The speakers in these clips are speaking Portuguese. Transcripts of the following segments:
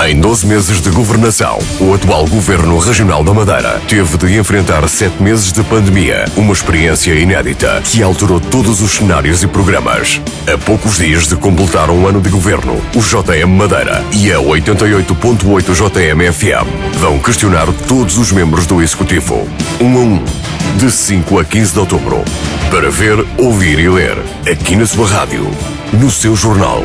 Em 12 meses de governação, o atual Governo Regional da Madeira teve de enfrentar 7 meses de pandemia, uma experiência inédita que alterou todos os cenários e programas. A poucos dias de completar um ano de governo, o JM Madeira e a 88.8 JM FM vão questionar todos os membros do Executivo, um a um, de 5 a 15 de outubro, para ver, ouvir e ler, aqui na sua rádio, no seu jornal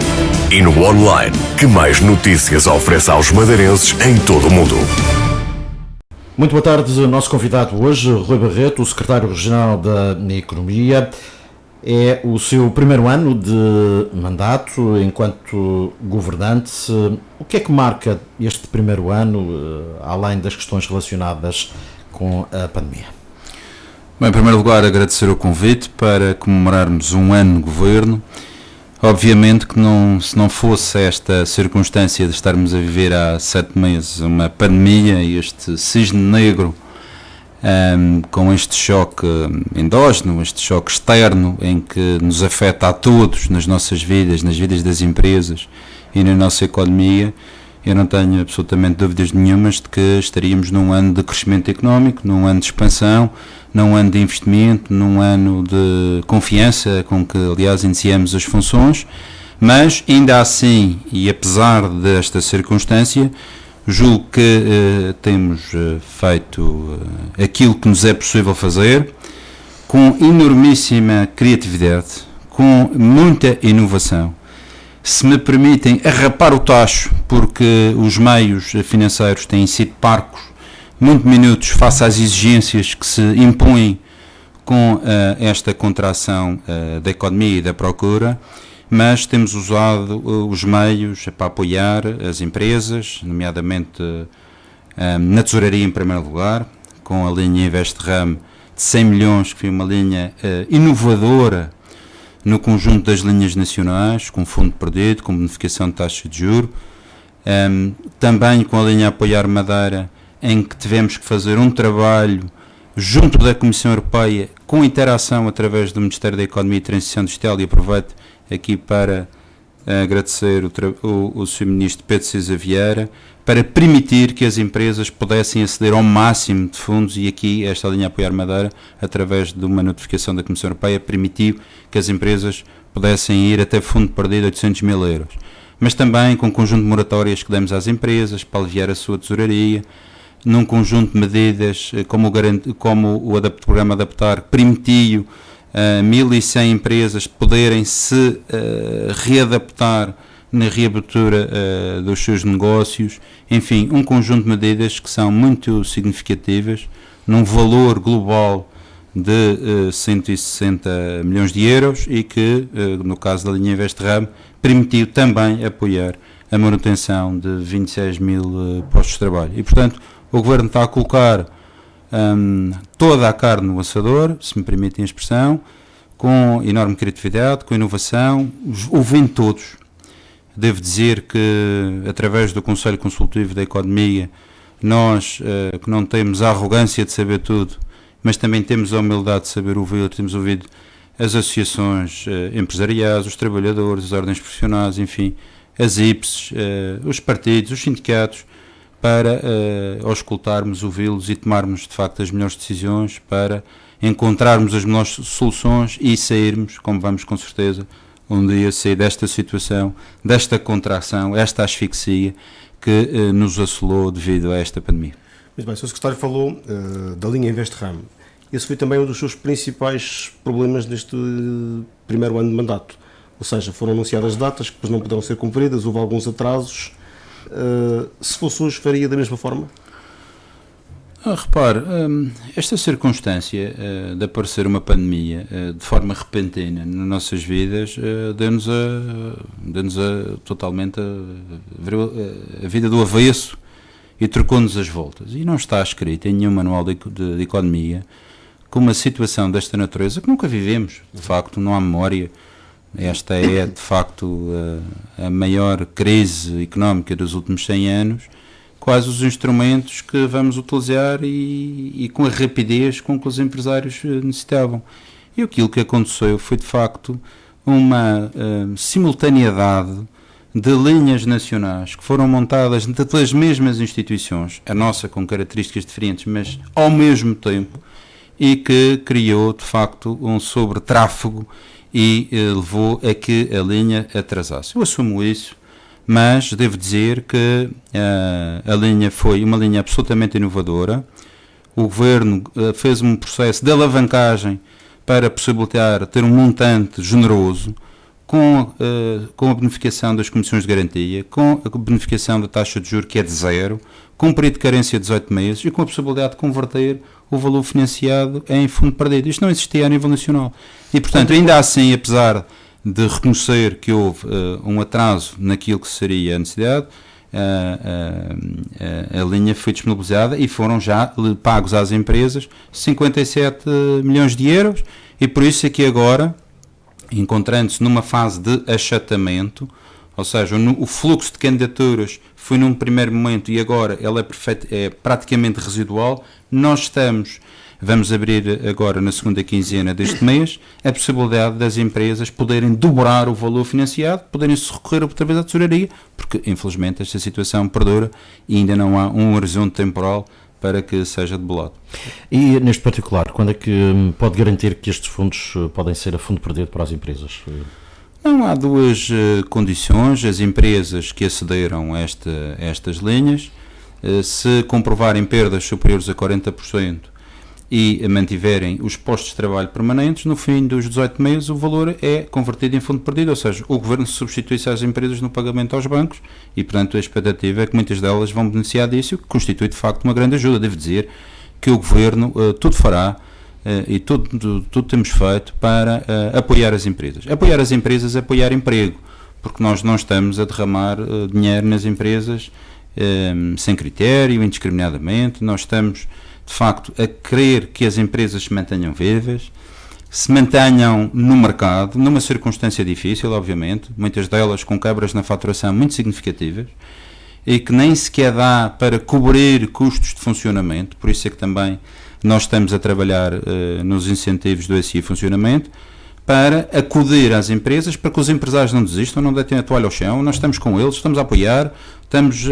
e no online, que mais notícias oferece aos madeirenses em todo o mundo. Muito boa tarde, nosso convidado hoje, Rui Barreto, o secretário regional da Economia. É o seu primeiro ano de mandato enquanto governante. O que é que marca este primeiro ano, além das questões relacionadas com a pandemia? Bem, em primeiro lugar, agradecer o convite para comemorarmos um ano de governo. Obviamente que se não fosse esta circunstância de estarmos a viver há 7 meses uma pandemia e este cisne negro, com este choque endógeno, este choque externo em que nos afeta a todos nas nossas vidas, nas vidas das empresas e na nossa economia, eu não tenho absolutamente dúvidas nenhumas de que estaríamos num ano de crescimento económico, num ano de expansão, num ano de investimento, num ano de confiança com que, aliás, iniciamos as funções, mas ainda assim, e apesar desta circunstância, julgo que temos feito aquilo que nos é possível fazer, com enormíssima criatividade, com muita inovação. Se me permitem arrapar o tacho, porque os meios financeiros têm sido parcos, muito minutos face às exigências que se impõem com esta contração da economia e da procura, mas temos usado os meios para apoiar as empresas, nomeadamente na tesouraria em primeiro lugar, com a linha InvestRam de 100 milhões, que foi uma linha inovadora no conjunto das linhas nacionais, com fundo perdido, com bonificação de taxa de juros, também com a linha Apoiar Madeira, em que tivemos que fazer um trabalho junto da Comissão Europeia, com interação através do Ministério da Economia e Transição Digital, e aproveito aqui para agradecer o Sr. Ministro Pedro Cisa Vieira, para permitir que as empresas pudessem aceder ao máximo de fundos, e aqui esta linha Apoiar Madeira, através de uma notificação da Comissão Europeia, permitiu que as empresas pudessem ir até fundo perdido de 800 mil euros. Mas também com um conjunto de moratórias que demos às empresas para aliviar a sua tesouraria, num conjunto de medidas como o programa Adaptar, que permitiu 1.100 empresas poderem se readaptar na reabertura dos seus negócios. Enfim, um conjunto de medidas que são muito significativas, num valor global de 160 milhões de euros e que, no caso da linha InvestRam, permitiu também apoiar a manutenção de 26 mil postos de trabalho. E, portanto, o Governo está a colocar toda a carne no assador, se me permitem a expressão, com enorme criatividade, com inovação, ouvindo todos. Devo dizer que, através do Conselho Consultivo da Economia, nós que não temos a arrogância de saber tudo, mas também temos a humildade de saber ouvir, temos ouvido as associações empresariais, os trabalhadores, as ordens profissionais, enfim, as IPSs, os partidos, os sindicatos, para auscultarmos, ouvi-los e tomarmos de facto as melhores decisões para encontrarmos as melhores soluções e sairmos, como vamos com certeza um dia sair desta situação, desta contração, esta asfixia que nos assolou devido a esta pandemia. Muito bem, o Sr. Secretário falou da linha InvestRam. Esse foi também um dos seus principais problemas neste primeiro ano de mandato. Ou seja, foram anunciadas datas que depois não puderam ser cumpridas, houve alguns atrasos. Se fosse hoje, faria da mesma forma? Repare, esta circunstância de aparecer uma pandemia de forma repentina nas nossas vidas deu-nos totalmente a vida do avesso e trocou-nos as voltas. E não está escrito em nenhum manual de economia que uma situação desta natureza, que nunca vivemos, de facto, não há memória. Esta é, de facto, a maior crise económica dos últimos 100 anos. Quais os instrumentos que vamos utilizar e com a rapidez com que os empresários necessitavam. E aquilo que aconteceu foi, de facto, uma simultaneidade de linhas nacionais que foram montadas pelas mesmas instituições, a nossa com características diferentes, mas ao mesmo tempo, e que criou de facto um sobretráfego e levou a que a linha atrasasse. Eu assumo isso, mas devo dizer que a linha foi uma linha absolutamente inovadora. O Governo fez um processo de alavancagem para possibilitar ter um montante generoso, com a bonificação das comissões de garantia, com a bonificação da taxa de juros que é de zero, com um período de carência de 18 meses e com a possibilidade de converter o valor financiado em fundo perdido. Isto não existia a nível nacional. E, portanto, ainda assim, apesar de reconhecer que houve um atraso naquilo que seria a necessidade, a linha foi disponibilizada e foram já pagos às empresas 57 milhões de euros e por isso é que agora, encontrando-se numa fase de achatamento, ou seja, o fluxo de candidaturas foi num primeiro momento e agora ela é praticamente residual, vamos abrir agora na segunda quinzena deste mês a possibilidade das empresas poderem dobrar o valor financiado, poderem-se recorrer outra vez à tesouraria, porque infelizmente esta situação perdura e ainda não há um horizonte temporal para que seja debelado. E neste particular, quando é que pode garantir que estes fundos podem ser a fundo perdido para as empresas? Não, há duas condições. As empresas que acederam a estas linhas, se comprovarem perdas superiores a 40% e mantiverem os postos de trabalho permanentes, no fim dos 18 meses o valor é convertido em fundo perdido, ou seja, o Governo substitui-se às empresas no pagamento aos bancos e, portanto, a expectativa é que muitas delas vão beneficiar disso, que constitui de facto uma grande ajuda. Devo dizer que o Governo tudo fará e tudo temos feito para apoiar as empresas. Apoiar as empresas, apoiar emprego, porque nós não estamos a derramar dinheiro nas empresas sem critério, indiscriminadamente. Nós estamos de facto a querer que as empresas se mantenham vivas, se mantenham no mercado, numa circunstância difícil, obviamente, muitas delas com quebras na faturação muito significativas e que nem sequer dá para cobrir custos de funcionamento. Por isso é que também nós estamos a trabalhar nos incentivos do SI funcionamento para acudir às empresas, para que os empresários não desistam, não deitem a toalha ao chão. Nós estamos com eles, estamos a apoiar, estamos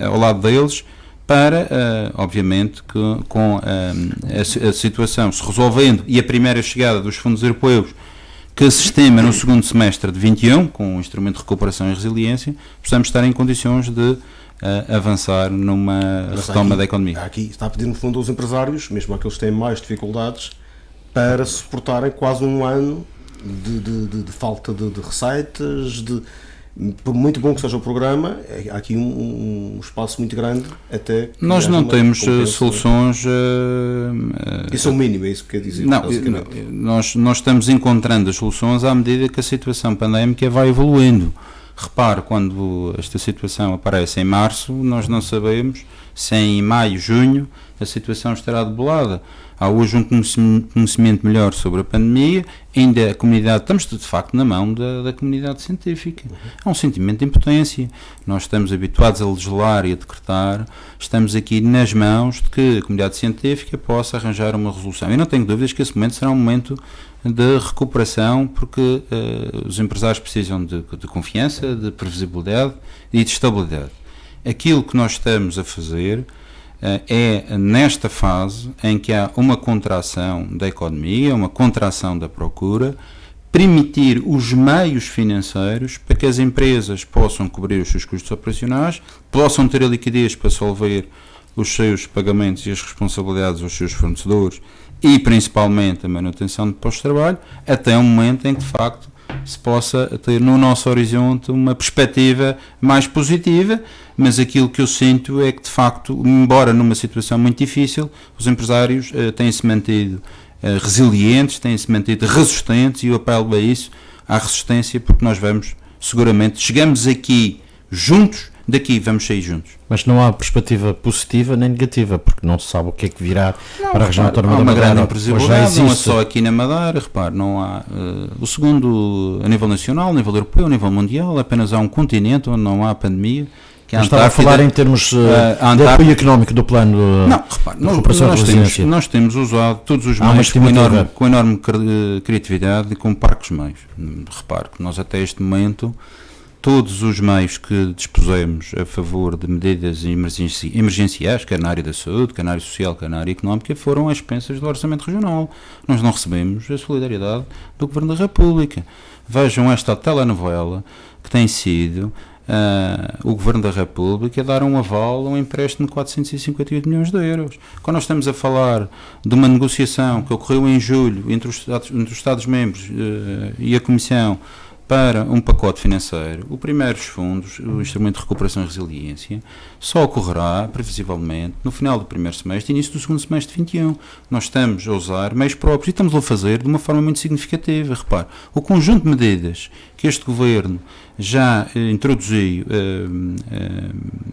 ao lado deles, para, obviamente, que com a situação se resolvendo e a primeira chegada dos fundos europeus que se estima no segundo semestre de 21, com o instrumento de recuperação e resiliência, possamos estar em condições de avançar numa retoma da economia. Aqui está a pedir, no fundo, aos empresários, mesmo aqueles que têm mais dificuldades, para suportarem quase um ano de falta de receitas, por muito bom que seja o programa, há aqui um espaço muito grande até... Nós não temos soluções... Isso é o mínimo, é isso que quer dizer? Não, nós estamos encontrando as soluções à medida que a situação pandémica vai evoluindo. Repare, quando esta situação aparece em março, nós não sabemos se em maio, junho, a situação estará debelada. Há hoje um conhecimento melhor sobre a pandemia, ainda a comunidade, estamos de facto na mão da comunidade científica. Há um sentimento de impotência. Nós estamos habituados a legislar e a decretar, estamos aqui nas mãos de que a comunidade científica possa arranjar uma resolução. E não tenho dúvidas que esse momento será um momento de recuperação, porque os empresários precisam de confiança, de previsibilidade e de estabilidade. Aquilo que nós estamos a fazer é, nesta fase em que há uma contração da economia, uma contração da procura, permitir os meios financeiros para que as empresas possam cobrir os seus custos operacionais, possam ter a liquidez para solver os seus pagamentos e as responsabilidades aos seus fornecedores e principalmente a manutenção de postos de trabalho, até um momento em que de facto se possa ter no nosso horizonte uma perspectiva mais positiva, mas aquilo que eu sinto é que de facto, embora numa situação muito difícil, os empresários têm-se mantido resilientes, têm-se mantido resistentes, e eu apelo a isso, à resistência, porque nós vamos seguramente, chegamos aqui juntos, daqui vamos sair juntos. Mas não há perspectiva positiva nem negativa, porque não se sabe o que é que virá para a região autónoma da Madeira. Há uma grande imprevisibilidade, não é só aqui na Madeira, repare, não há, o segundo a nível nacional, a nível europeu, a nível mundial, apenas há um continente onde não há pandemia, que a Estava a falar em termos de apoio económico do plano não, repare, de recuperação da resiliência. nós temos usado todos os Há uma meios estimativa. com enorme criatividade e com parcos meios. Repare que nós até este momento, todos os meios que dispusemos a favor de medidas emergenciais, quer na área da saúde, quer na área social, quer na área económica, foram às expensas do Orçamento Regional. Nós não recebemos a solidariedade do Governo da República. Vejam esta telenovela que tem sido o Governo da República a dar um aval a um empréstimo de 458 milhões de euros. Quando nós estamos a falar de uma negociação que ocorreu em julho entre os Estados-membros e a Comissão para um pacote financeiro, o primeiro dos fundos, o Instrumento de Recuperação e Resiliência, só ocorrerá, previsivelmente, no final do primeiro semestre e início do segundo semestre de 21. Nós estamos a usar meios próprios e estamos a fazer de uma forma muito significativa. Repare, o conjunto de medidas que este Governo já introduziu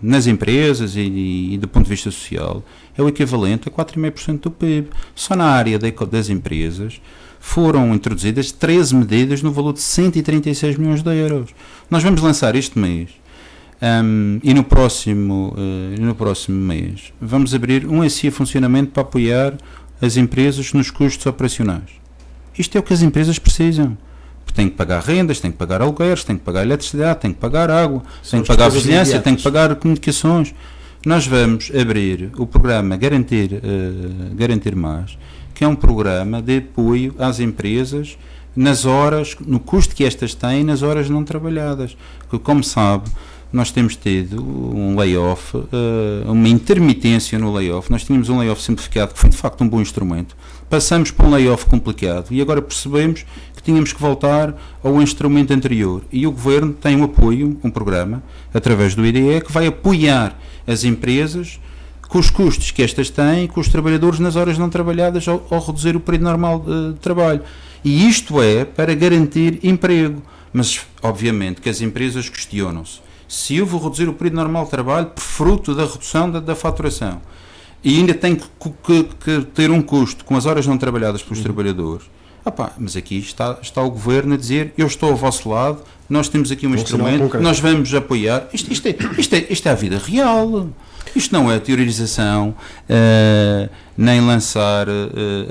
nas empresas e do ponto de vista social é o equivalente a 4,5% do PIB. Só na área das empresas foram introduzidas 13 medidas no valor de 136 milhões de euros. Nós vamos lançar este mês e no próximo mês vamos abrir um SI a funcionamento para apoiar as empresas nos custos operacionais. Isto é o que as empresas precisam. Têm que pagar rendas, têm que pagar alugueres, têm que pagar eletricidade, têm que pagar água, têm que pagar vigilância, têm que pagar comunicações. Nós vamos abrir o programa Garantir Mais, que é um programa de apoio às empresas nas horas, no custo que estas têm nas horas não trabalhadas. Porque, como sabe, nós temos tido um layoff, uma intermitência no layoff. Nós tínhamos um layoff simplificado, que foi de facto um bom instrumento. Passamos para um layoff complicado e agora percebemos que tínhamos que voltar ao instrumento anterior. E o Governo tem um apoio, um programa, através do IDE, que vai apoiar as empresas com os custos que estas têm, com os trabalhadores nas horas não trabalhadas ao reduzir o período normal de trabalho. E isto é para garantir emprego. Mas, obviamente, que as empresas questionam-se. Se eu vou reduzir o período normal de trabalho por fruto da redução da faturação e ainda tenho que ter um custo com as horas não trabalhadas pelos trabalhadores, mas aqui está o Governo a dizer: eu estou ao vosso lado, nós temos aqui um instrumento, nós vamos apoiar. Isto é a vida real. Isto não é teorização, nem lançar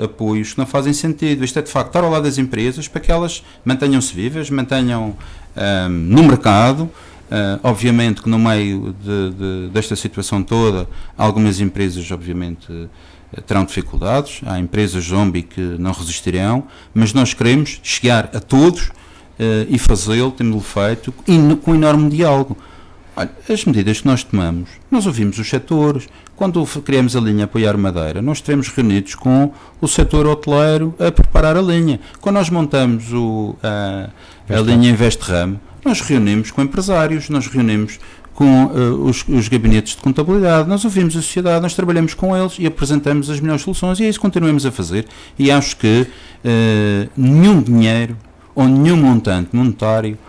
apoios que não fazem sentido. Isto é, de facto, estar ao lado das empresas para que elas mantenham-se vivas, mantenham no mercado. Obviamente que no meio desta situação toda, algumas empresas, obviamente, terão dificuldades. Há empresas zombie que não resistirão, mas nós queremos chegar a todos e fazê-lo, temos-lo feito, com enorme diálogo. Olha, as medidas que nós tomamos, nós ouvimos os setores. Quando criamos a linha Apoiar Madeira, nós estivemos reunidos com o setor hoteleiro a preparar a linha. Quando nós montamos a linha InvestRam, nós reunimos com empresários, nós reunimos com os gabinetes de contabilidade, nós ouvimos a sociedade, nós trabalhamos com eles e apresentamos as melhores soluções, e é isso que continuamos a fazer. E acho que nenhum dinheiro ou nenhum montante monetário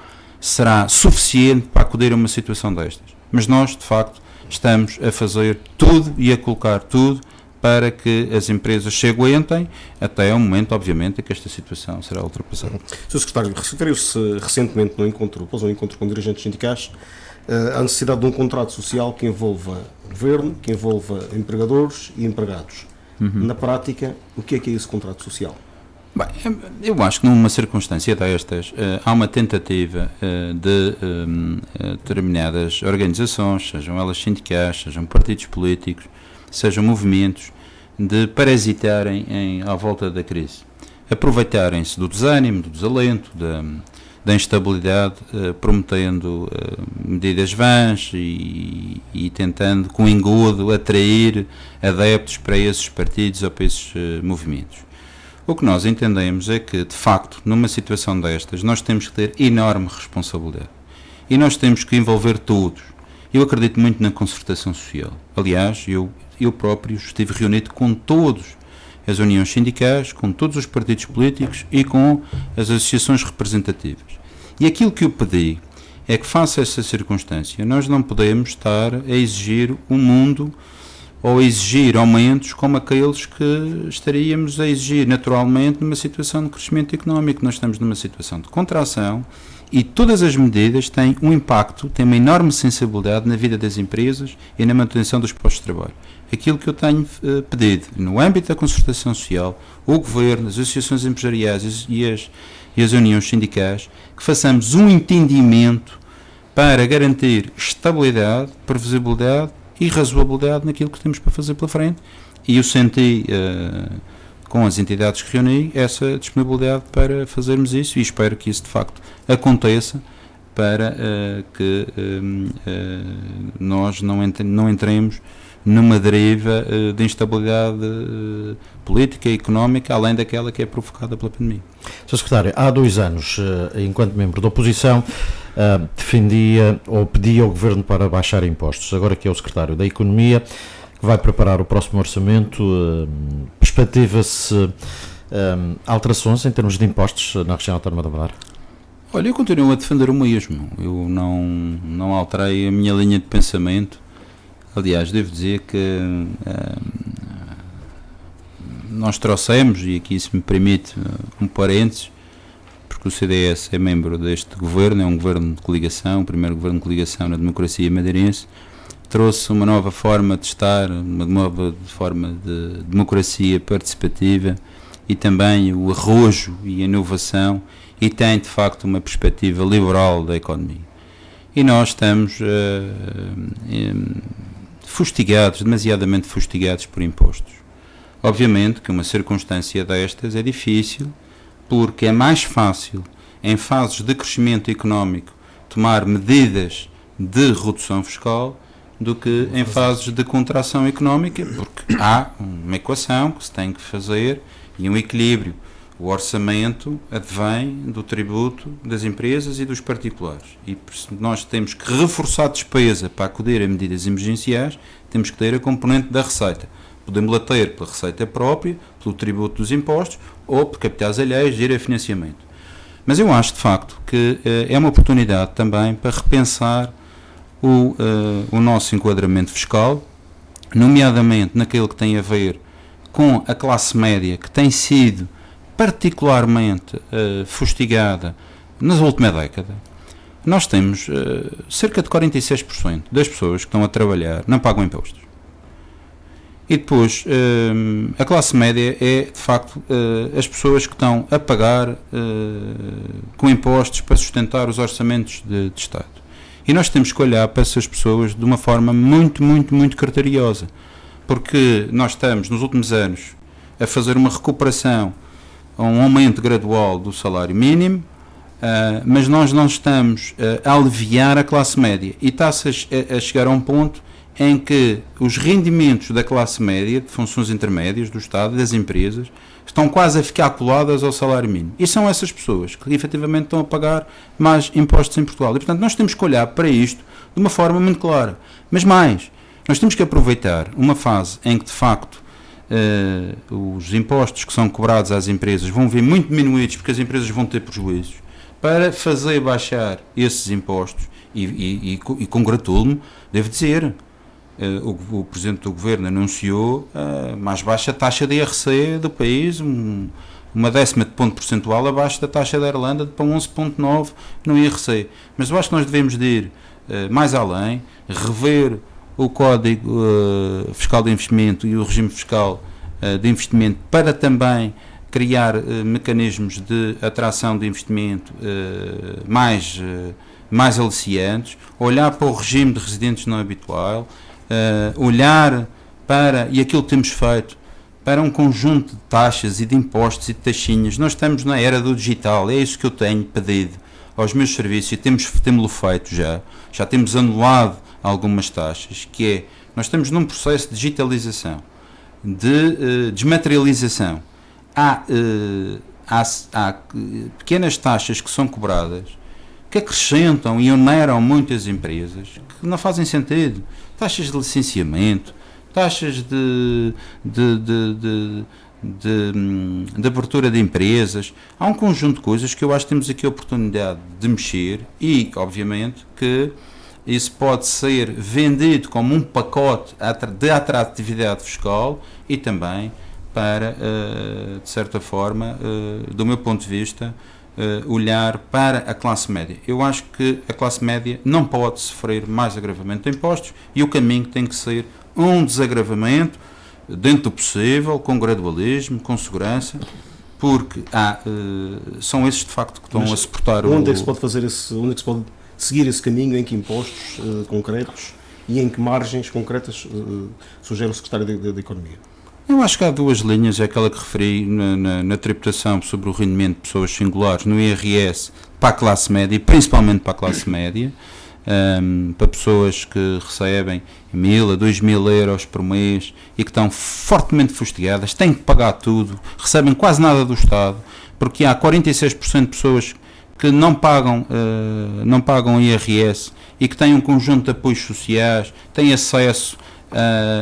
será suficiente para acudir a uma situação destas. Mas nós, de facto, estamos a fazer tudo e a colocar tudo para que as empresas se aguentem até ao momento, obviamente, em que esta situação será ultrapassada. Sr. Secretário, referiu-se recentemente após um encontro com dirigentes sindicais, a necessidade de um contrato social que envolva governo, que envolva empregadores e empregados. Na prática, o que é esse contrato social? Bem, eu acho que numa circunstância destas há uma tentativa de determinadas organizações, sejam elas sindicais, sejam partidos políticos, sejam movimentos, de parasitarem à volta da crise. Aproveitarem-se do desânimo, do desalento, da instabilidade, prometendo medidas vãs e tentando, com engodo, atrair adeptos para esses partidos ou para esses movimentos. O que nós entendemos é que, de facto, numa situação destas, nós temos que ter enorme responsabilidade. E nós temos que envolver todos. Eu acredito muito na concertação social. Aliás, eu próprio estive reunido com todas as uniões sindicais, com todos os partidos políticos e com as associações representativas. E aquilo que eu pedi é que, face a essa circunstância, nós não podemos estar a exigir um mundo ou exigir aumentos como aqueles que estaríamos a exigir naturalmente numa situação de crescimento económico. Nós estamos numa situação de contração E todas as medidas têm um impacto, têm uma enorme sensibilidade na vida das empresas e na manutenção dos postos de trabalho. Aquilo que eu tenho pedido no âmbito da concertação social, o Governo, as associações empresariais e as uniões sindicais, que façamos um entendimento para garantir estabilidade, previsibilidade e razoabilidade naquilo que temos para fazer pela frente. E eu senti, com as entidades que reuni, essa disponibilidade para fazermos isso, e espero que isso de facto aconteça, para que nós não entremos numa deriva de instabilidade política e económica, além daquela que é provocada pela pandemia. Sr. Secretário, há 2 anos, enquanto membro da oposição, defendia ou pedia ao Governo para baixar impostos. Agora que é o Secretário da Economia, que vai preparar o próximo orçamento, perspectiva-se alterações em termos de impostos na região autónoma da Madeira? Olha, eu continuo a defender o mesmo. Eu não alterei a minha linha de pensamento. Aliás, devo dizer que nós trouxemos, e aqui se me permite um parênteses, porque o CDS é membro deste governo, é um governo de coligação, o primeiro governo de coligação na democracia madeirense, trouxe uma nova forma de estar, uma nova forma de democracia participativa e também o arrojo e a inovação, e tem de facto uma perspectiva liberal da economia. E nós estamos fustigados, demasiadamente fustigados por impostos. Obviamente que uma circunstância destas é difícil, porque é mais fácil, em fases de crescimento económico, tomar medidas de redução fiscal do que em fases de contração económica, porque há uma equação que se tem que fazer e um equilíbrio. O orçamento advém do tributo das empresas e dos particulares. E nós temos que reforçar a despesa para acudir a medidas emergenciais, temos que ter a componente da receita. Podemos-la ter pela receita própria, pelo tributo dos impostos ou por capitais alheios, ir a financiamento. Mas eu acho, de facto, que é uma oportunidade também para repensar o nosso enquadramento fiscal, nomeadamente naquilo que tem a ver com a classe média, que tem sido particularmente fustigada na última década. Nós temos cerca de 46% das pessoas que estão a trabalhar não pagam impostos. E depois, a classe média é, de facto, as pessoas que estão a pagar com impostos para sustentar os orçamentos de Estado. E nós temos que olhar para essas pessoas de uma forma muito, muito, muito criteriosa. Porque nós estamos, nos últimos anos, a fazer uma recuperação, um aumento gradual do salário mínimo, mas nós não estamos a aliviar a classe média. E está-se a chegar a um ponto em que os rendimentos da classe média, de funções intermédias do Estado, das empresas, estão quase a ficar coladas ao salário mínimo. E são essas pessoas que efetivamente estão a pagar mais impostos em Portugal. E, portanto, nós temos que olhar para isto de uma forma muito clara. Mas mais, nós temos que aproveitar uma fase em que, de facto, os impostos que são cobrados às empresas vão vir muito diminuídos porque as empresas vão ter prejuízos, para fazer baixar esses impostos. E congratulo-me, devo dizer, o Presidente do Governo anunciou a mais baixa taxa de IRC do país, uma décima de ponto percentual abaixo da taxa da Irlanda, para 11,9% no IRC. Mas eu acho que nós devemos de ir mais além, rever o Código Fiscal de Investimento e o regime fiscal de investimento, para também criar mecanismos de atração de investimento mais aliciantes, olhar para o regime de residentes não habitual, olhar para, e aquilo que temos feito, para um conjunto de taxas e de impostos e de taxinhas. Nós estamos na era do digital, é isso que eu tenho pedido aos meus serviços, e temos-lo feito já temos anulado algumas taxas, que é, nós estamos num processo de digitalização, de desmaterialização. Há pequenas taxas que são cobradas, que acrescentam e oneram muitas empresas, que não fazem sentido. Taxas de licenciamento, taxas de abertura de empresas. Há um conjunto de coisas que eu acho que temos aqui a oportunidade de mexer, e, obviamente, que isso pode ser vendido como um pacote de atratividade fiscal e também para, de certa forma, do meu ponto de vista, olhar para a classe média. Eu acho que a classe média não pode sofrer mais agravamento de impostos e o caminho tem que ser um desagravamento dentro do possível, com gradualismo, com segurança, porque são esses de facto que estão a suportar onde é que se pode fazer onde é que se pode seguir esse caminho, em que impostos concretos e em que margens concretas sugere o Secretário da Economia? Eu acho que há duas linhas, é aquela que referi na tributação sobre o rendimento de pessoas singulares, no IRS para a classe média e principalmente para a classe média, para pessoas que recebem 1.000 a 2.000 euros por mês e que estão fortemente fustigadas, têm que pagar tudo, recebem quase nada do Estado, porque há 46% de pessoas que não pagam IRS e que têm um conjunto de apoios sociais, têm acesso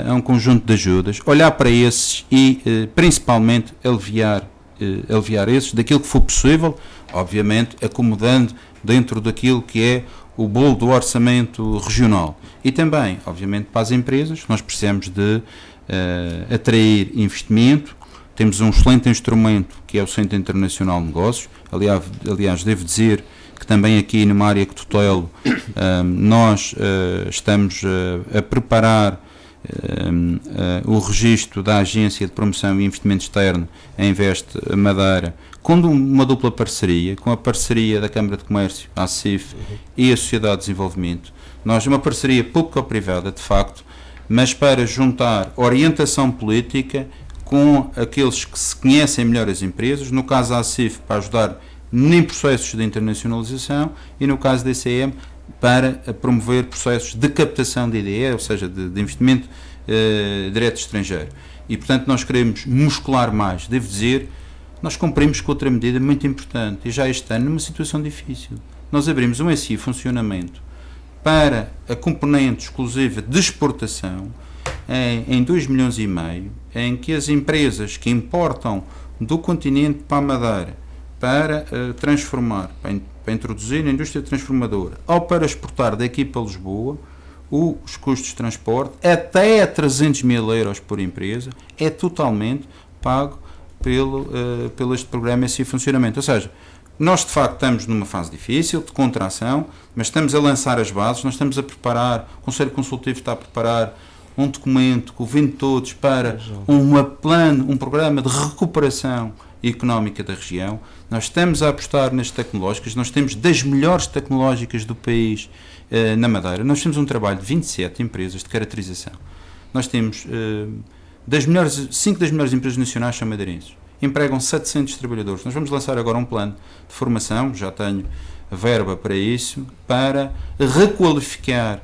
a um conjunto de ajudas, olhar para esses e principalmente aliviar esses daquilo que for possível, obviamente acomodando dentro daquilo que é o bolo do orçamento regional. E também, obviamente, para as empresas, nós precisamos de atrair investimento. Temos um excelente instrumento que é o Centro Internacional de Negócios. Aliás, devo dizer que também aqui numa área que tutelo, nós estamos a preparar o registro da Agência de Promoção e Investimento Externo, a Invest Madeira, com uma dupla parceria, com a parceria da Câmara de Comércio, a ACIF, e a Sociedade de Desenvolvimento. Nós, uma parceria público-privada, de facto, mas para juntar orientação política com aqueles que se conhecem melhor as empresas, no caso da ACIF, para ajudar em processos de internacionalização, e no caso da ECM, para promover processos de captação de IDE, ou seja, de investimento direto estrangeiro. E, portanto, nós queremos muscular mais. Devo dizer, nós cumprimos com outra medida muito importante, e já este ano, numa situação difícil. Nós abrimos um SI funcionamento para a componente exclusiva de exportação em 2,5 milhões, em que as empresas que importam do continente para a Madeira para transformar, para introduzir na indústria transformadora ou para exportar daqui para Lisboa, os custos de transporte até 300 mil euros por empresa é totalmente pago pelo este programa SI funcionamento. Ou seja, nós de facto estamos numa fase difícil, de contração, mas estamos a lançar as bases, nós estamos a preparar, o Conselho Consultivo está a preparar um documento convindo todos para um programa de recuperação económica da região. Nós estamos a apostar nas tecnológicas, nós temos das melhores tecnológicas do país na Madeira. Nós temos um trabalho de 27 empresas de caracterização. Nós temos 5 das melhores empresas nacionais são madeirenses. Empregam 700 trabalhadores. Nós vamos lançar agora um plano de formação, já tenho verba para isso, para requalificar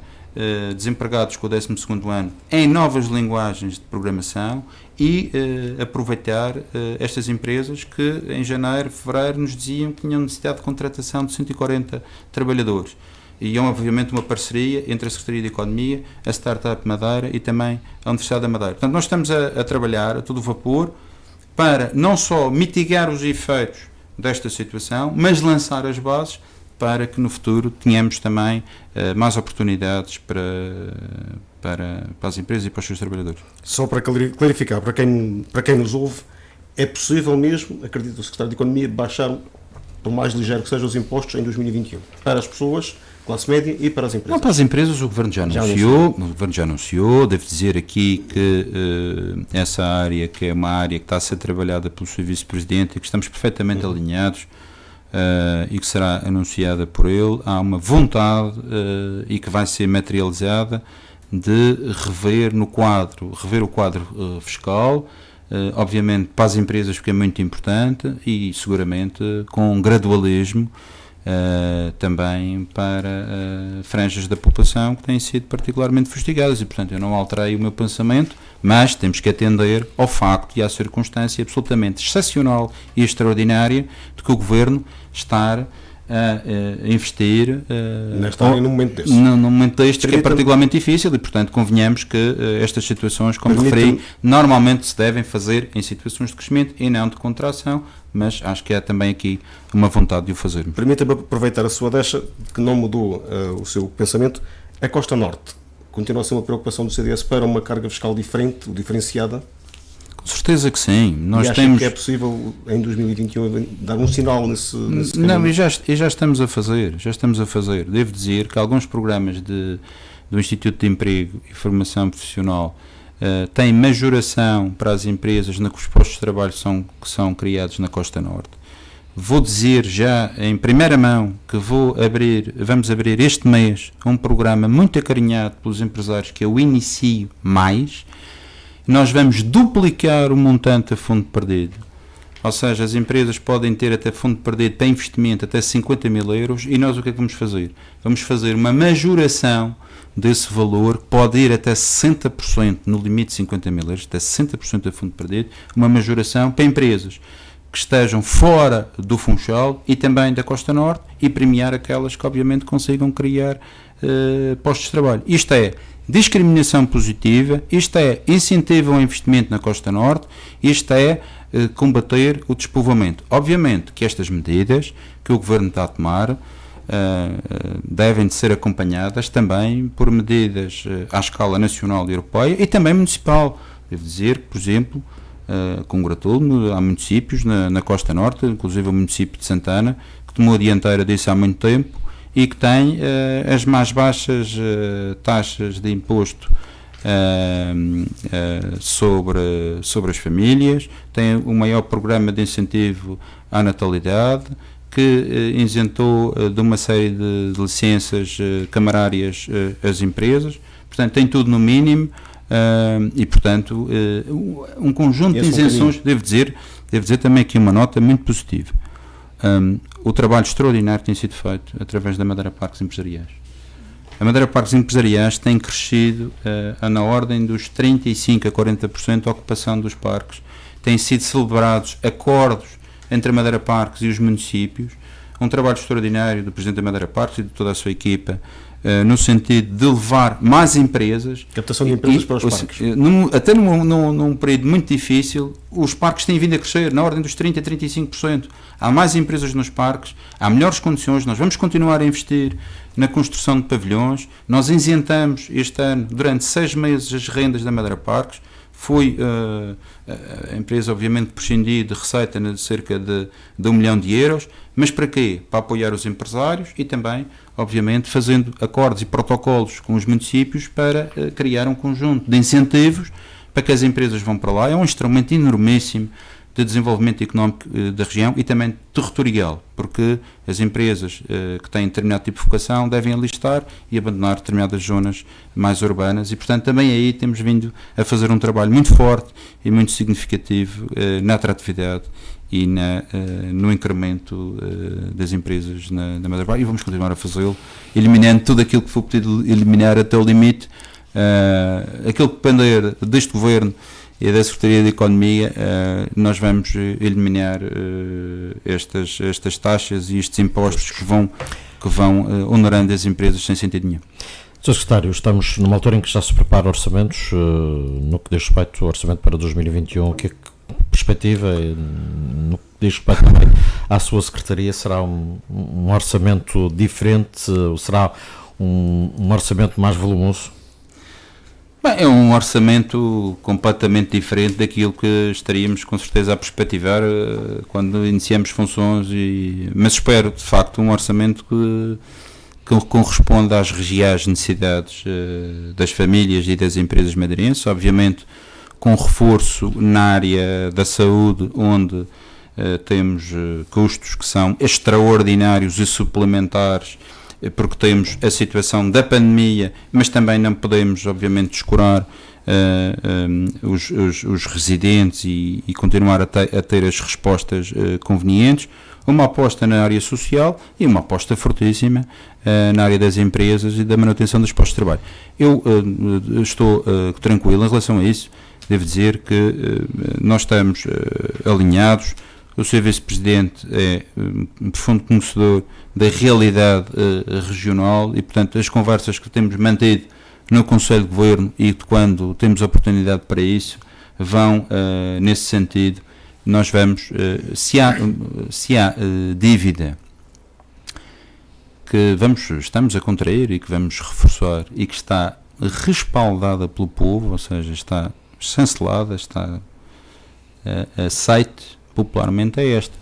desempregados com o 12º ano em novas linguagens de programação e aproveitar estas empresas que em janeiro, fevereiro nos diziam que tinham necessidade de contratação de 140 trabalhadores. E é obviamente uma parceria entre a Secretaria de Economia, a Startup Madeira e também a Universidade da Madeira. Portanto, nós estamos a trabalhar a todo vapor para não só mitigar os efeitos desta situação, mas lançar as bases para que no futuro tenhamos também mais oportunidades para as empresas e para os seus trabalhadores. Só para clarificar, para quem nos ouve, é possível mesmo, acredito o Secretário de Economia, baixar, por mais ligeiro que sejam os impostos em 2021, para as pessoas, classe média e para as empresas? Não, para as empresas o Governo já anunciou, devo dizer aqui que essa área, que é uma área que está a ser trabalhada pelo seu Vice-Presidente e que estamos perfeitamente alinhados, e que será anunciada por ele, há uma vontade e que vai ser materializada de rever o quadro fiscal, obviamente para as empresas, porque é muito importante, e seguramente com gradualismo também para franjas da população que têm sido particularmente fustigadas. E portanto eu não alterei o meu pensamento, mas temos que atender ao facto e à circunstância absolutamente excepcional e extraordinária de que o Governo está a investir nesta área num momento deste que é particularmente difícil, e portanto convenhamos que estas situações, como referi, normalmente se devem fazer em situações de crescimento e não de contração, mas acho que há também aqui uma vontade de o fazer. Permita-me aproveitar a sua deixa, que não mudou o seu pensamento. A Costa Norte continua a ser uma preocupação do CDS para uma carga fiscal diferente, diferenciada? Com certeza que sim. Nós e acha temos... que é possível em 2021 dar um sinal nesse Não, caminho? e já estamos a fazer. Devo dizer que alguns programas do Instituto de Emprego e Formação Profissional têm majoração para as empresas nos postos de trabalho que são criados na Costa Norte. Vou dizer já em primeira mão que vamos abrir este mês um programa muito acarinhado pelos empresários, que é o Inicio Mais. Nós vamos duplicar o montante a fundo perdido. Ou seja, as empresas podem ter até fundo perdido para investimento até 50 mil euros, e nós o que é que vamos fazer? Vamos fazer uma majoração desse valor, que pode ir até 60%, no limite de 50 mil euros, até 60% a fundo perdido, uma majoração para empresas que estejam fora do Funchal e também da Costa Norte, e premiar aquelas que obviamente consigam criar postos de trabalho. Isto é discriminação positiva, isto é incentivo ao investimento na Costa Norte, isto é combater o despovoamento. Obviamente que estas medidas que o Governo está a tomar devem de ser acompanhadas também por medidas à escala nacional e europeia e também municipal. Devo dizer que, por exemplo, congratulo-me, há municípios na Costa Norte, inclusive o município de Santana, que tomou a dianteira disso há muito tempo e que tem as mais baixas taxas de imposto sobre as famílias, tem o maior programa de incentivo à natalidade, que isentou de uma série de licenças camarárias as empresas, portanto tem tudo no mínimo. E portanto um conjunto de isenções, devo dizer também aqui uma nota muito positiva, o trabalho extraordinário que tem sido feito através da Madeira Parques Empresariais. A Madeira Parques Empresariais tem crescido na ordem dos 35% a 40% a ocupação dos parques, têm sido celebrados acordos entre a Madeira Parques e os municípios, um trabalho extraordinário do Presidente da Madeira Parques e de toda a sua equipa, no sentido de levar mais empresas, captação de empresas para os parques. Até num período muito difícil, os parques têm vindo a crescer na ordem dos 30% a 35%. Há mais empresas nos parques, há melhores condições, nós vamos continuar a investir na construção de pavilhões. Nós isentamos este ano, durante 6 meses, as rendas da Madeira Parques. Foi a empresa, obviamente, prescindir de receita de cerca de 1 milhão de euros, mas para quê? Para apoiar os empresários e também, obviamente, fazendo acordos e protocolos com os municípios para criar um conjunto de incentivos para que as empresas vão para lá. É um instrumento enormíssimo de desenvolvimento económico da região e também territorial, porque as empresas que têm determinado tipo de vocação devem alistar e abandonar determinadas zonas mais urbanas e, portanto, também aí temos vindo a fazer um trabalho muito forte e muito significativo na atratividade e no incremento das empresas na Madeira Parques, e vamos continuar a fazê-lo, eliminando tudo aquilo que for podido eliminar até o limite, aquilo que depender deste Governo e da Secretaria de Economia. Nós vamos eliminar estas taxas e estes impostos que vão honorando as empresas sem sentido nenhum. Sr. Secretário, estamos numa altura em que já se prepara orçamentos, no que diz respeito ao orçamento para 2021, o que é que perspectiva, no que diz respeito também à sua Secretaria, será um orçamento diferente, ou será um orçamento mais volumoso? Bem, é um orçamento completamente diferente daquilo que estaríamos com certeza a perspectivar quando iniciamos funções, mas espero de facto um orçamento que corresponda às reais necessidades das famílias e das empresas madeirenses, obviamente com reforço na área da saúde, onde temos custos que são extraordinários e suplementares, porque temos a situação da pandemia, mas também não podemos, obviamente, descurar os residentes e continuar a ter as respostas convenientes. Uma aposta na área social e uma aposta fortíssima na área das empresas e da manutenção dos postos de trabalho. Eu estou tranquilo em relação a isso. Devo dizer que nós estamos alinhados. O Sr. Vice-Presidente é um profundo conhecedor da realidade regional e, portanto, as conversas que temos mantido no Conselho de Governo e quando temos oportunidade para isso vão nesse sentido. Nós vamos, se há dívida que estamos a contrair e que vamos reforçar e que está respaldada pelo povo, ou seja, está chancelada, está aceite popularmente é esta.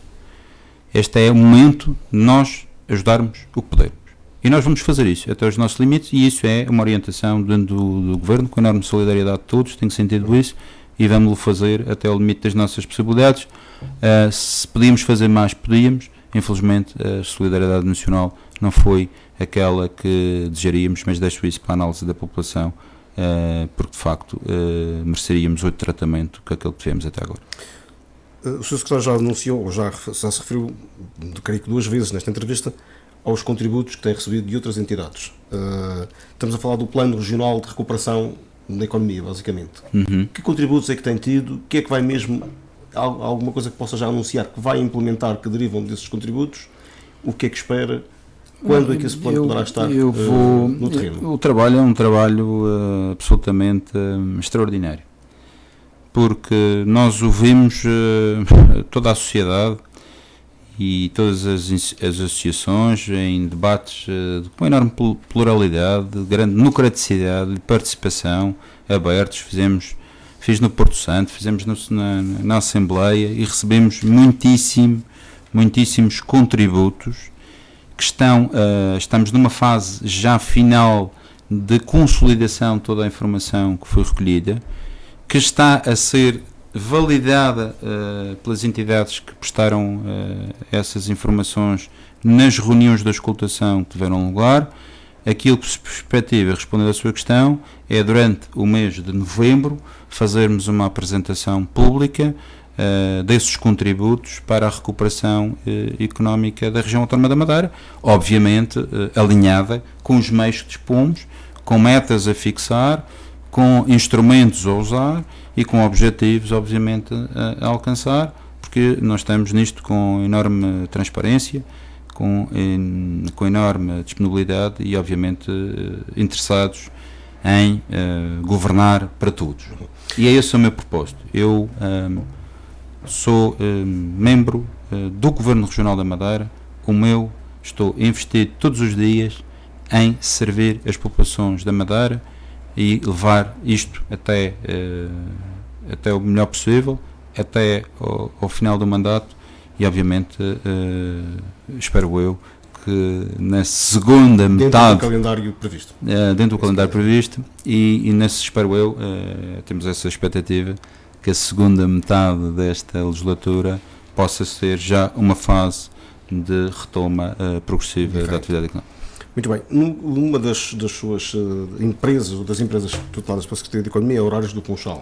Este é o momento de nós ajudarmos o que pudermos. E nós vamos fazer isso até os nossos limites, e isso é uma orientação dentro do Governo, com enorme solidariedade de todos, tenho sentido isso, e vamos-lo fazer até ao limite das nossas possibilidades. Se podíamos fazer mais, podíamos. Infelizmente, a solidariedade nacional não foi aquela que desejaríamos, mas deixo isso para a análise da população, porque de facto mereceríamos outro tratamento que aquele que tivemos até agora. O Sr. Secretário já anunciou, ou já se referiu, creio que 2 vezes nesta entrevista, aos contributos que tem recebido de outras entidades. Estamos a falar do Plano Regional de Recuperação da Economia, basicamente. Que contributos é que tem tido? O que é que vai mesmo... Alguma coisa que possa já anunciar que vai implementar, que derivam desses contributos? O que é que espera? Quando é que esse plano poderá estar no terreno? O trabalho é um trabalho absolutamente extraordinário, porque nós ouvimos toda a sociedade e todas as associações em debates com enorme pluralidade, de grande democraticidade, de participação, abertos. Fiz no Porto Santo, fizemos na Assembleia e recebemos muitíssimos contributos que estamos numa fase já final de consolidação de toda a informação que foi recolhida, que está a ser validada pelas entidades que prestaram essas informações nas reuniões da escutação que tiveram lugar. Aquilo que se perspectiva, respondendo à sua questão, é durante o mês de novembro fazermos uma apresentação pública desses contributos para a recuperação económica da região autónoma da Madeira, obviamente alinhada com os meios que dispomos, com metas a fixar, com instrumentos a usar e com objetivos, obviamente, a alcançar, porque nós estamos nisto com enorme transparência, com enorme disponibilidade e, obviamente, interessados em governar para todos. E é esse o meu propósito. Eu sou membro do Governo Regional da Madeira, estou investido todos os dias em servir as populações da Madeira e levar isto até o melhor possível, até ao final do mandato. E obviamente espero eu que na segunda metade dentro do calendário previsto, e nesse, espero eu, temos essa expectativa que a segunda metade desta legislatura possa ser já uma fase de retoma progressiva da atividade económica. Muito bem. Uma das suas empresas, ou das empresas tuteladas pela Secretaria de Economia, é Horários do Funchal,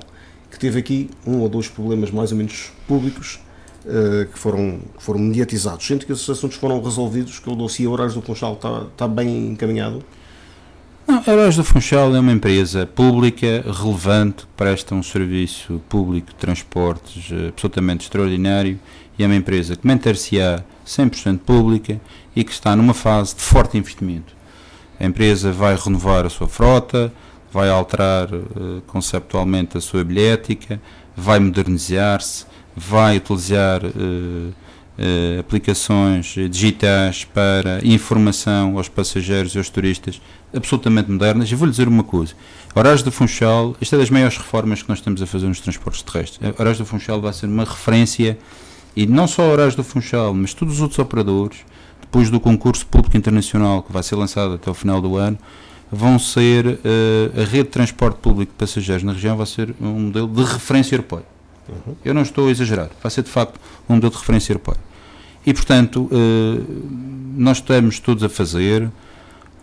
que teve aqui 1 ou 2 problemas mais ou menos públicos que foram mediatizados. Sendo que esses assuntos foram resolvidos, que o dossiê Horários do Funchal está bem encaminhado? Não, a Horários do Funchal é uma empresa pública, relevante, que presta um serviço público de transportes absolutamente extraordinário, e é uma empresa que manter-se-á 100% pública e que está numa fase de forte investimento. A empresa vai renovar a sua frota, vai alterar conceptualmente a sua bilhética, vai modernizar-se, vai utilizar aplicações digitais para informação aos passageiros e aos turistas absolutamente modernas. E vou-lhe dizer uma coisa: Horários do Funchal, esta é das maiores reformas que nós estamos a fazer nos transportes terrestres. Horários do Funchal vai ser uma referência, e não só Horários do Funchal, mas todos os outros operadores, depois do concurso público internacional que vai ser lançado até o final do ano, vão ser a rede de transporte público de passageiros na região vai ser um modelo de referência europeia. Eu não estou a exagerar, vai ser de facto um modelo de referência europeia. E portanto, nós estamos todos a fazer,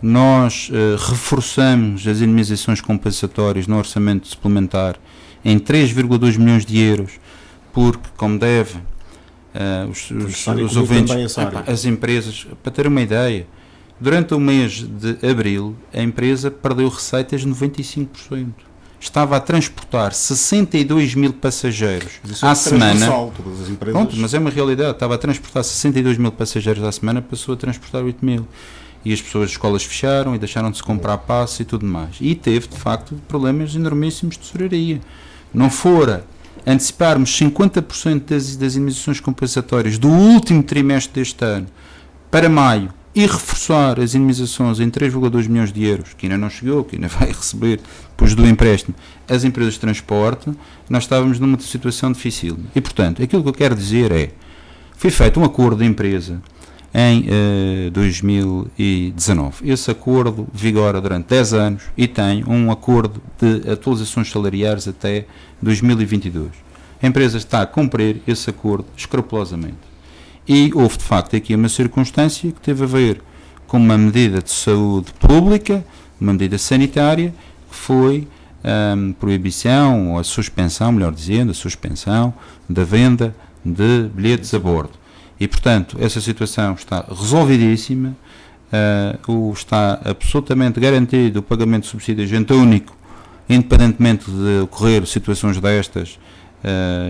nós reforçamos as indemnizações compensatórias no orçamento suplementar em 3,2 milhões de euros, porque, como devem, os ouvintes, as empresas, para ter uma ideia, durante o mês de abril, a empresa perdeu receitas de 95%. Estava a transportar 62 mil passageiros à semana. Pronto, mas é uma realidade. Estava a transportar 62 mil passageiros à semana, passou a transportar 8 mil. E as pessoas, as escolas fecharam e deixaram de se comprar passos e tudo mais. E teve, de facto, problemas enormíssimos de tesouraria. Não fora anteciparmos 50% das indemnizações compensatórias do último trimestre deste ano para maio e reforçar as indemnizações em 3,2 milhões de euros, que ainda não chegou, que ainda vai receber depois do empréstimo, as empresas de transporte, nós estávamos numa situação difícil. E, portanto, aquilo que eu quero dizer é, foi feito um acordo de empresa em 2019. Esse acordo vigora durante 10 anos e tem um acordo de atualizações salariais até 2022. A empresa está a cumprir esse acordo escrupulosamente. E houve, de facto, aqui uma circunstância que teve a ver com uma medida de saúde pública, uma medida sanitária, que foi a proibição, ou a suspensão, melhor dizendo, a suspensão da venda de bilhetes a bordo. E, portanto, essa situação está resolvidíssima, está absolutamente garantido o pagamento de subsídio agente único, independentemente de ocorrer situações destas,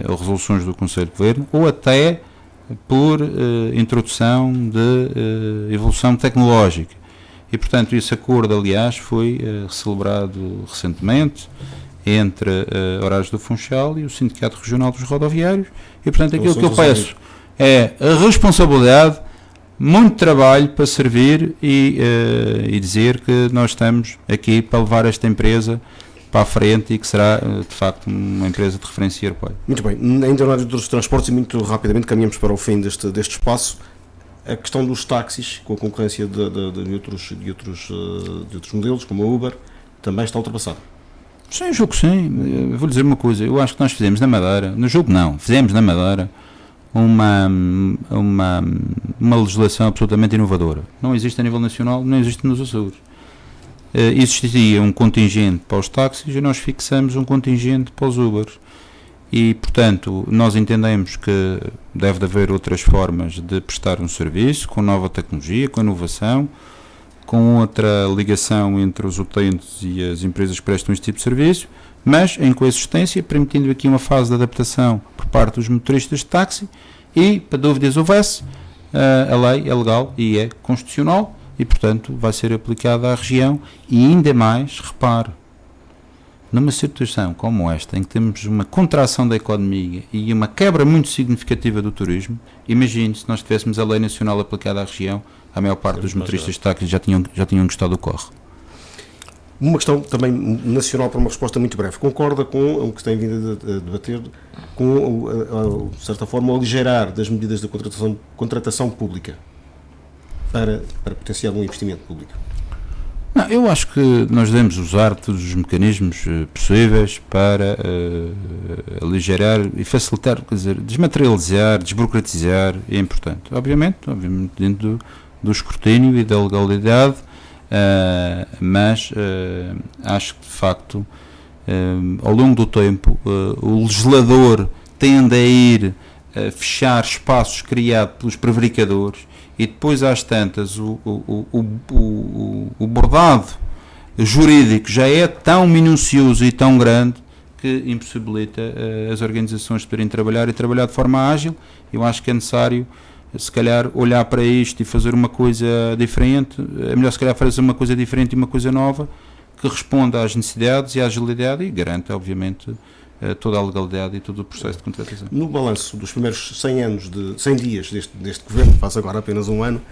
ou resoluções do Conselho de Governo, ou até por introdução de evolução tecnológica. E, portanto, esse acordo, aliás, foi celebrado recentemente entre Horários do Funchal e o Sindicato Regional dos Rodoviários. E, portanto, aquilo que eu peço é a responsabilidade, muito trabalho para servir e dizer que nós estamos aqui para levar esta empresa para a frente e que será, de facto, uma empresa de referência europeia. Muito bem, ainda na área dos transportes e muito rapidamente caminhamos para o fim deste espaço, a questão dos táxis, com a concorrência de outros modelos, como a Uber, também está ultrapassada. Sim, julgo que sim. Eu vou dizer uma coisa, eu acho que nós fizemos na Madeira, no julgo não, fizemos na Madeira uma legislação absolutamente inovadora. Não existe a nível nacional, não existe nos Açores. Existia um contingente para os táxis e nós fixamos um contingente para os Ubers. E, portanto, nós entendemos que deve haver outras formas de prestar um serviço, com nova tecnologia, com inovação, com outra ligação entre os utentes e as empresas que prestam este tipo de serviço, mas em coexistência, permitindo aqui uma fase de adaptação por parte dos motoristas de táxi e, para dúvidas houvesse, a lei é legal e é constitucional e, portanto, vai ser aplicada à região e ainda mais, repare, numa situação como esta, em que temos uma contração da economia e uma quebra muito significativa do turismo, imagine se nós tivéssemos a lei nacional aplicada à região, a maior parte dos motoristas de táxi já tinham gostado do corre. Uma questão também nacional para uma resposta muito breve. Concorda com o que se tem vindo a debater, com, de certa forma, o aligeirar das medidas de contratação pública para potenciar um investimento público? Não, eu acho que nós devemos usar todos os mecanismos possíveis para aligeirar e facilitar, quer dizer, desmaterializar, desburocratizar, é importante. Obviamente dentro do escrutínio e da legalidade, mas acho que de facto ao longo do tempo o legislador tende a ir fechar espaços criados pelos prevaricadores e depois às tantas o bordado jurídico já é tão minucioso e tão grande que impossibilita as organizações de poderem trabalhar e trabalhar de forma ágil. Eu acho que é necessário se calhar olhar para isto e fazer uma coisa diferente, é melhor se calhar fazer uma coisa diferente e uma coisa nova que responda às necessidades e à agilidade e garanta obviamente toda a legalidade e todo o processo de contratação. No balanço dos primeiros 100 dias deste governo, faz agora apenas um ano,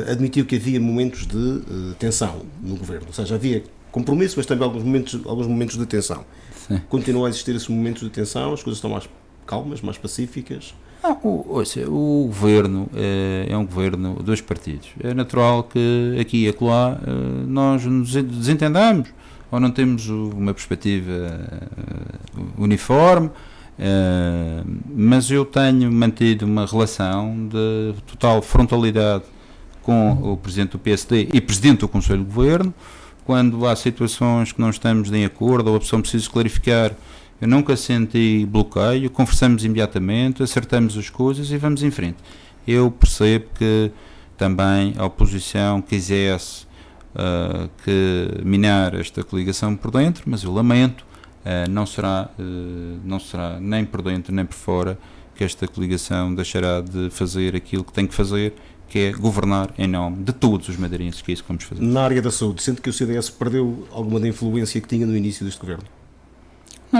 admitiu que havia momentos de tensão no governo, ou seja, havia compromisso, mas também alguns momentos de tensão. Sim. Continua a existir esses momentos de tensão, as coisas estão mais calmas, mais pacíficas? O governo é um governo de dois partidos. É natural que aqui e acolá nós nos desentendamos ou não temos uma perspectiva uniforme, mas eu tenho mantido uma relação de total frontalidade com o Presidente do PSD e Presidente do Conselho de Governo. Quando há situações que não estamos em acordo ou a pessoa precisa clarificar, eu nunca senti bloqueio, conversamos imediatamente, acertamos as coisas e vamos em frente. Eu percebo que também a oposição quisesse que minar esta coligação por dentro, mas eu lamento, não será nem por dentro nem por fora que esta coligação deixará de fazer aquilo que tem que fazer, que é governar em nome de todos os madeirenses, que é isso que vamos fazer. Na área da saúde, sente que o CDS perdeu alguma da influência que tinha no início deste governo?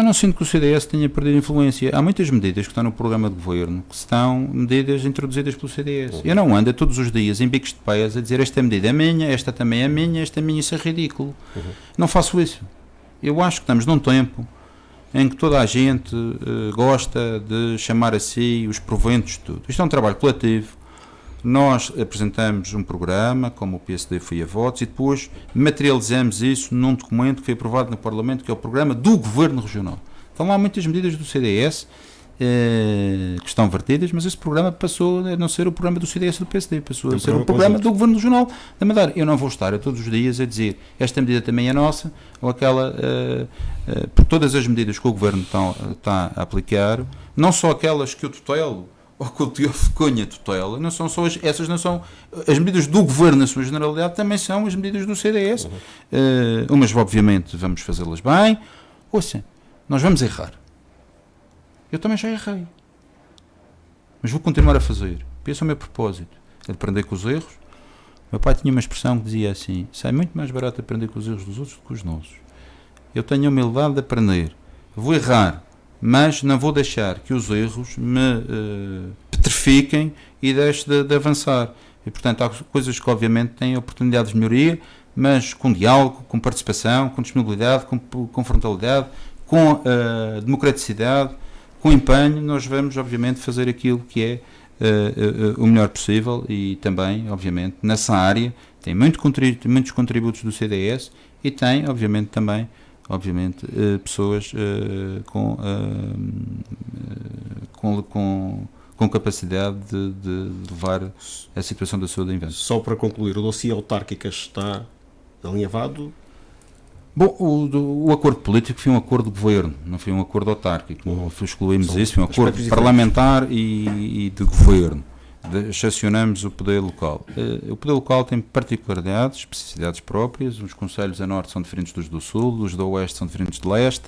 Não sinto que o CDS tenha perdido influência. Há muitas medidas que estão no programa de governo que são medidas introduzidas pelo CDS. Eu não ando todos os dias em bicos de pés a dizer esta medida é minha, esta também é minha, esta é minha, isso é ridículo. Não faço isso. Eu acho que estamos num tempo em que toda a gente gosta de chamar a si os proventos de tudo. Isto é um trabalho coletivo. Nós apresentamos um programa, como o PSD foi a votos, e depois materializamos isso num documento que foi aprovado no Parlamento, que é o programa do Governo Regional. Estão lá muitas medidas do CDS que estão vertidas, mas esse programa passou a não ser o programa do CDS e do PSD, passou a ser o programa do Governo Regional da Madeira. Eu não vou estar a todos os dias a dizer esta medida também é nossa, ou aquela, por todas as medidas que o Governo está a aplicar, não só aquelas que eu tutelo, ou que o Teófilo Cunha tutela, não são só essas, não são as medidas do Governo na sua generalidade, também são as medidas do CDS. Umas, obviamente, vamos fazê-las bem. Ouça, nós vamos errar. Eu também já errei. Mas vou continuar a fazer. Esse é o meu propósito. É de aprender com os erros. Meu pai tinha uma expressão que dizia assim: sai muito mais barato aprender com os erros dos outros do que os nossos. Eu tenho a humildade de aprender. Vou errar, mas não vou deixar que os erros me petrifiquem e deixe de avançar. E, portanto, há coisas que, obviamente, têm oportunidades de melhoria, mas com diálogo, com participação, com disponibilidade, com frontalidade, com democraticidade, com empenho, nós vamos, obviamente, fazer aquilo que é o melhor possível e também, obviamente, nessa área tem muitos contributos do CDS e tem, obviamente, também pessoas com capacidade de levar a situação da saúde em vez. Só para concluir, o dossiê autárquicas está alinhavado? Bom, o acordo político foi um acordo de governo, não foi um acordo autárquico. Não excluímos isso, foi um acordo parlamentar e de governo. Excepcionamos o poder local. O poder local tem particularidades, especificidades próprias. Os concelhos a norte são diferentes dos do sul, os do oeste são diferentes do leste.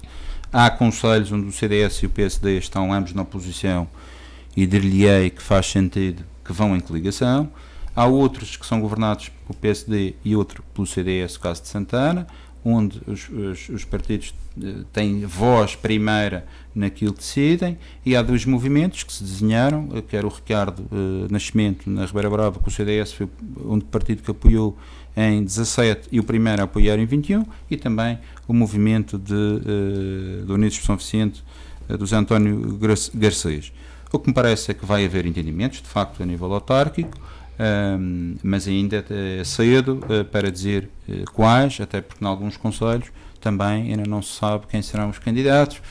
Há concelhos onde o CDS e o PSD estão ambos na oposição e dir-lhe-ei que faz sentido que vão em coligação. Há outros que são governados pelo PSD e outro pelo CDS, o caso de Santana, onde os partidos têm voz primeira naquilo que decidem, e há dois movimentos que se desenharam, que era o Ricardo Nascimento na Ribeira Brava, que o CDS foi um partido que apoiou em 17 e o primeiro a apoiar em 21, e também o movimento do Unidos por São Vicente, do Zé António Garcês. O que me parece é que vai haver entendimentos, de facto, a nível autárquico, mas ainda é cedo para dizer quais, até porque em alguns concelhos também ainda não se sabe quem serão os candidatos,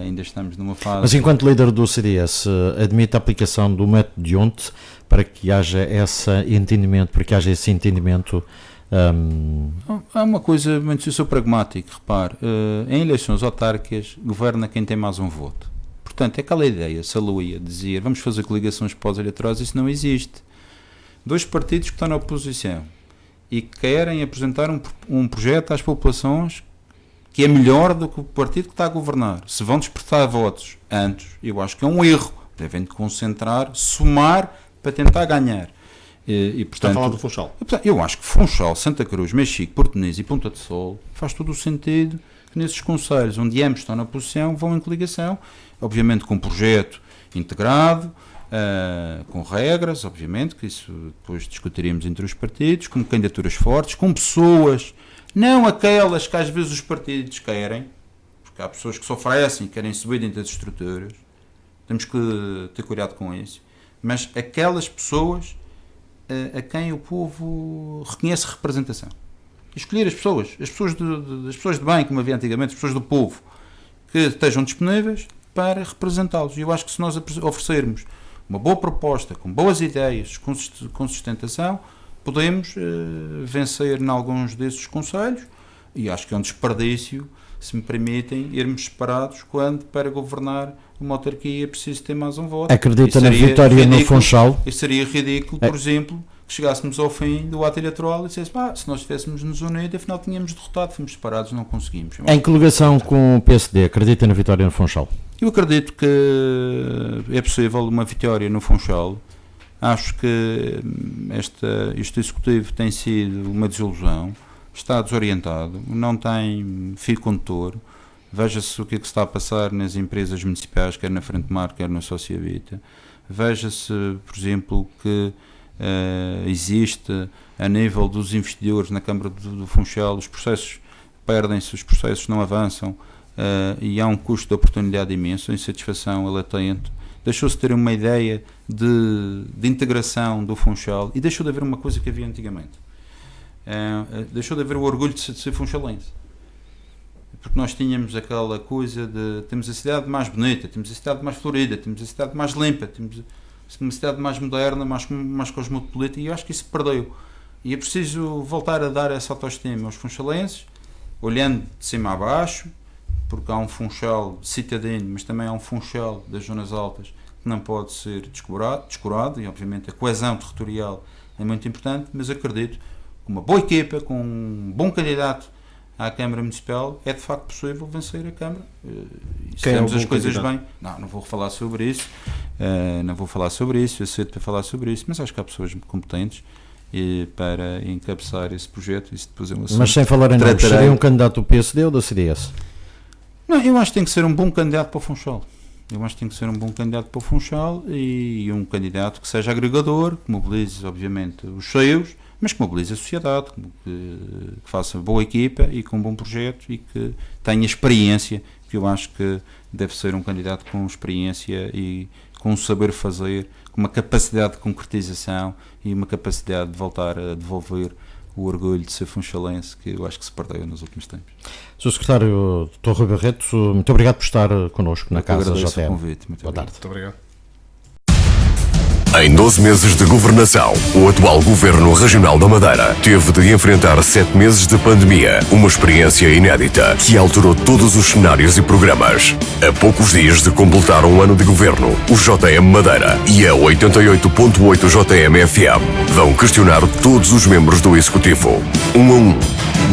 ainda estamos numa fase... Mas enquanto líder do CDS, admite a aplicação do método de Hont para que haja esse entendimento, Há uma coisa, eu sou pragmático, repare, em eleições autárquicas governa quem tem mais um voto. Portanto, aquela ideia, se aluía, dizer vamos fazer coligações pós-eleitorais, isso não existe. Dois partidos que estão na oposição e que querem apresentar um projeto às populações que é melhor do que o partido que está a governar. Se vão despertar votos antes, eu acho que é um erro. Devem concentrar, somar para tentar ganhar. E, portanto, está a falar do Funchal? Eu acho que Funchal, Santa Cruz, Mexico, Porto Muniz e Ponta de Sol faz todo o sentido que nesses concelhos onde ambos estão na oposição vão em coligação, obviamente com um projeto integrado, com regras, obviamente, que isso depois discutiremos entre os partidos, com candidaturas fortes, com pessoas, não aquelas que às vezes os partidos querem, porque há pessoas que se oferecem e querem subir dentro das estruturas, temos que ter cuidado com isso, mas aquelas pessoas a quem o povo reconhece representação. Escolher as pessoas de bem, como havia antigamente, as pessoas do povo, que estejam disponíveis para representá-los. E eu acho que se nós oferecermos uma boa proposta, com boas ideias, com sustentação, podemos vencer em alguns desses concelhos, e acho que é um desperdício, se me permitem, irmos separados quando para governar uma autarquia é preciso ter mais um voto. Acredita na vitória no Funchal? Isso seria ridículo, por exemplo, que chegássemos ao fim do ato eleitoral e dissesse, se nós tivéssemos nos unido, afinal tínhamos derrotado, fomos separados, não conseguimos. Em coligação com o PSD, acredita na vitória no Funchal? Eu acredito que é possível uma vitória no Funchal. Acho que este executivo tem sido uma desilusão, está desorientado, não tem fio condutor, veja-se o que é que se está a passar nas empresas municipais, quer na Frente Mar, quer no Sociabita, veja-se, por exemplo, que existe a nível dos investidores na Câmara do Funchal, os processos perdem-se, os processos não avançam, e há um custo de oportunidade imenso, a insatisfação é latente. Deixou-se ter uma ideia de integração do Funchal e deixou de haver uma coisa que havia antigamente. Deixou de haver o orgulho de ser funchalense. Porque nós tínhamos aquela coisa de temos a cidade mais bonita, temos a cidade mais florida, temos a cidade mais limpa, temos uma cidade mais moderna, mais cosmopolita, e eu acho que isso se perdeu. E é preciso voltar a dar essa autoestima aos funchalenses, olhando de cima a baixo, porque há um Funchal citadino, mas também há um Funchal das zonas altas que não pode ser descurado, e obviamente a coesão territorial é muito importante, mas acredito que uma boa equipa, com um bom candidato à Câmara Municipal, é de facto possível vencer a Câmara. E se temos as coisas candidato? Bem, não vou falar sobre isso, eu cedo para falar sobre isso, mas acho que há pessoas competentes para encabeçar esse projeto. Isso depois é um assunto. Mas sem falar em nomes, seria um candidato do PSD ou da CDS? Não, eu acho que tem que ser um bom candidato para o Funchal. E um candidato que seja agregador, que mobilize, obviamente, os seus, mas que mobilize a sociedade, que faça boa equipa e com um bom projeto e que tenha experiência, que eu acho que deve ser um candidato com experiência e com um saber fazer, com uma capacidade de concretização e uma capacidade de voltar a devolver o orgulho de ser funchalense, que eu acho que se perdeu nos últimos tempos. Sr. Secretário Dr. Rui Barreto, muito obrigado por estar connosco na Casa JTM. Boa tarde. Muito obrigado. Em 12 meses de governação, o atual Governo Regional da Madeira teve de enfrentar 7 meses de pandemia, uma experiência inédita que alterou todos os cenários e programas. A poucos dias de completar um ano de governo, o JM Madeira e a 88.8 JM FM vão questionar todos os membros do Executivo, um a um,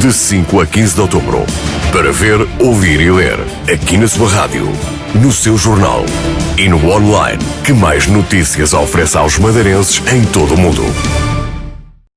de 5 a 15 de outubro, para ver, ouvir e ler, aqui na sua rádio, no seu jornal e no online, que mais notícias oferece aos madeirenses em todo o mundo.